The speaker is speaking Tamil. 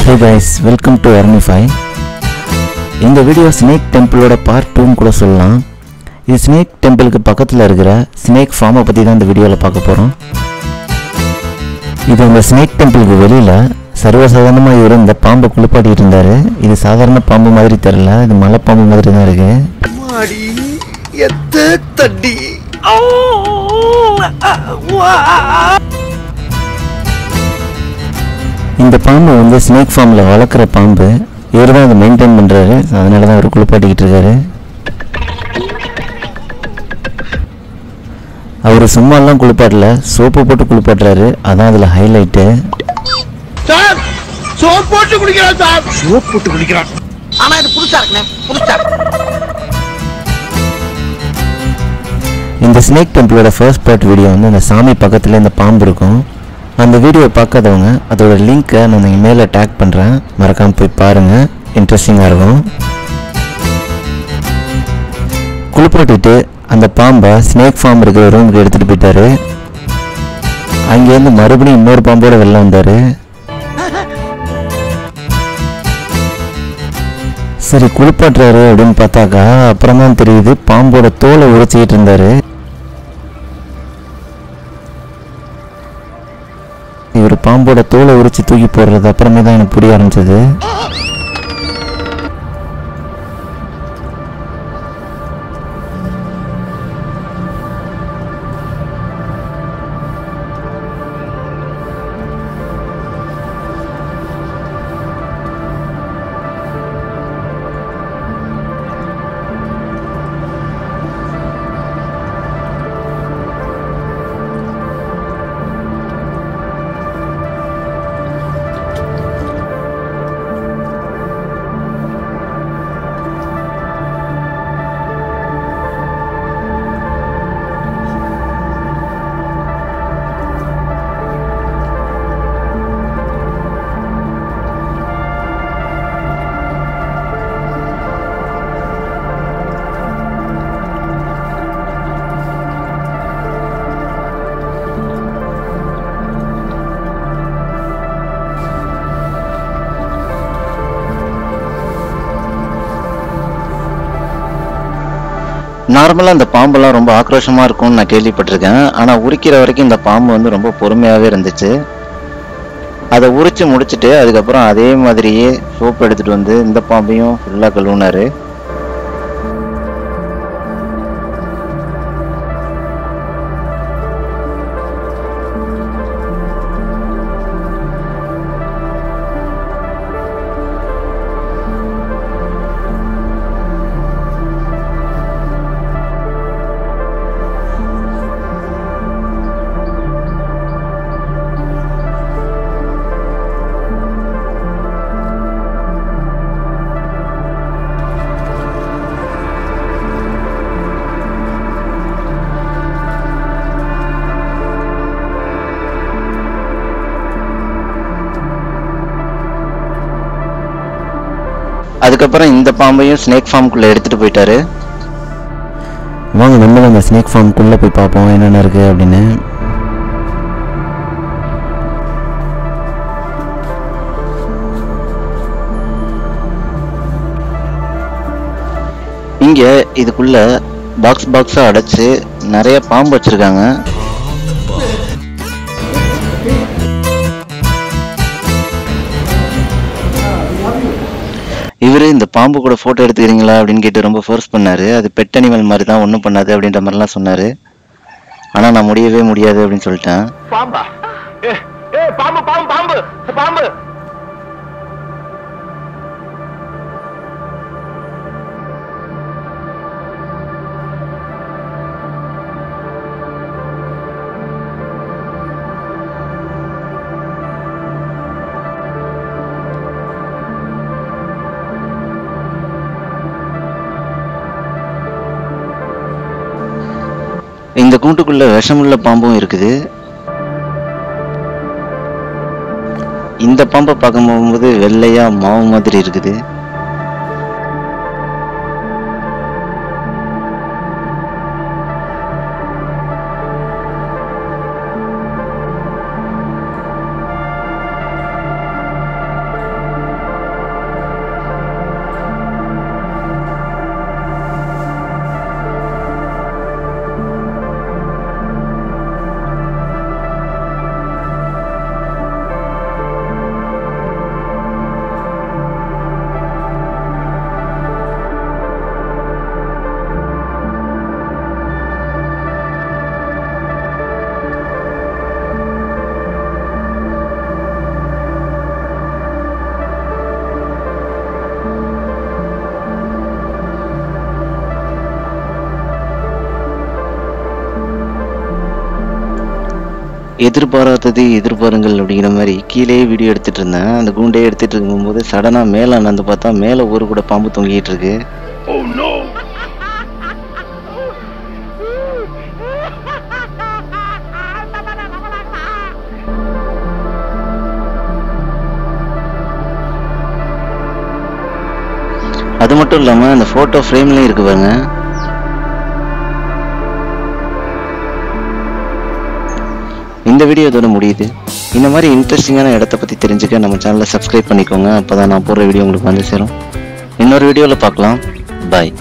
Hey guys, welcome to Arnify. இந்த வீடியோ ஸ்னேக் டெம்பிளோட பார்ட் 2 கூட சொல்லலாம். இது ஸ்னேக் டெம்பிளுக்கு பக்கத்தில் இருக்கிற ஸ்னேக் ஃபார்மை பற்றி தான் இந்த வீடியோவில் பார்க்க போகிறோம். இது அந்த ஸ்னேக் டெம்பிளுக்கு வெளியில் சர்வசாதாரணமாக இவர் இந்த பாம்பை குளிப்பாட்டிட்டு இருந்தார். இது சாதாரண பாம்பு மாதிரி தெரியல, இது மலை பாம்பு மாதிரி தான் இருக்கு. இந்த பாம்பு வந்து ஸ்னேக் ஃபார்மில் வளர்க்குற பாம்பு. இவர் தான் அதை மெயின்டைன் பண்ணுறாரு, அதனால தான் அவர் குளிப்பாட்டிக்கிட்டு இருக்காரு. அவர் சும்மாலாம் குளிப்பாட்டல, சோப்பு போட்டு குளிப்பாட்டுறாரு, அதான் அதில் ஹைலைட்டு. இந்த ஸ்னேக் டெம்பிளோட ஃபர்ஸ்ட் பார்ட் வீடியோ வந்து அந்த சாமி பக்கத்தில் இந்த பாம்பு இருக்கும். அந்த வீடியோ பார்க்காதவங்க அதோட லிங்க்கை நான் இங்கே மேலே டேக் பண்ணுறேன், மறக்காமல் போய் பாருங்கள், இன்ட்ரெஸ்டிங்காக இருக்கும். குளிப்பாட்டிட்டு அந்த பாம்பை ஸ்னேக் ஃபார்ம் இருக்கிற ரூமுக்கு எடுத்துகிட்டு போயிட்டாரு. அங்கேருந்து மறுபடியும் இன்னொரு பாம்போட வெளில வந்தார். சரி குளிப்பாட்டுறாரு அப்படின்னு பார்த்தாக்கா அப்புறம் தான் தெரியுது பாம்போட தோலை உடைச்சிக்கிட்டு இருந்தார். இவர் பாம்போட தோலை உரிச்சு தூக்கி போடுறது அப்புறமே தான் எனக்கு புரிய ஆரம்பிச்சது. நார்மலாக இந்த பாம்பெல்லாம் ரொம்ப ஆக்ரோஷமாக இருக்கும்னு நான் கேள்விப்பட்டிருக்கேன். ஆனால் உரிக்கிற வரைக்கும் இந்த பாம்பு வந்து ரொம்ப பொறுமையாகவே இருந்துச்சு. அதை உரித்து முடிச்சுட்டு அதுக்கப்புறம் அதே மாதிரியே சோப்பு எடுத்துகிட்டு வந்து இந்த பாம்பையும் ஃபுல்லாக கழுவுனார். அதுக்கப்புறம் இந்த பாம்பையும் ஸ்னேக் ஃபார்முக்குள்ளே எடுத்துகிட்டு போயிட்டாரு. வாங்க நம்மளும் அந்த ஸ்னேக் ஃபார்முக்குள்ளே போய் பார்ப்போம் என்னென்ன இருக்குது அப்படின்னு. இங்கே இதுக்குள்ள பாக்ஸாக அடைச்சி நிறைய பாம்பு வச்சுருக்காங்க. இவர் இந்த பாம்பு கூட ஃபோட்டோ எடுத்துக்கிறீங்களா அப்படின்னு கேட்டு ரொம்ப ஃபோர்ஸ் பண்ணார். அது பெட் அனிமல் மாதிரி தான், ஒன்றும் பண்ணாது அப்படின்ற மாதிரிலாம் சொன்னார். ஆனால் நான் முடியவே முடியாது அப்படின்னு சொல்லிட்டேன். இந்த கூண்டுக்குள்ள விஷமுள்ள பாம்பும் இருக்குது. இந்த பாம்பை பார்க்கும் போகும்போது வெள்ளையா மாவு மாதிரி இருக்குது. எதிர்பாராததை எதிர்பாருங்கள் அப்படிங்கிற மாதிரி கீழே வீடியோ எடுத்துட்டு இருந்தேன். அந்த கூண்டே எடுத்துட்டு இருக்கும்போது சடனா மேல வந்து பார்த்தா மேல ஒரு கூட பாம்பு தொங்கிட்டு இருக்கு. அது மட்டும் இல்லாம அந்த போட்டோ ஃப்ரேம்லயும் இருக்கு பாருங்க. இந்த வீடியோ இதோட முடியுது. இந்த மாதிரி இன்ட்ரெஸ்டிங்கான இடத்த பத்தி தெரிஞ்சுக்க நம்ம சேனலை சப்ஸ்கிரைப் பண்ணிக்கோங்க. அப்பதான் நான் போடுற வீடியோ உங்களுக்கு வந்து சேரும். இன்னொரு வீடியோல பார்க்கலாம். பாய்.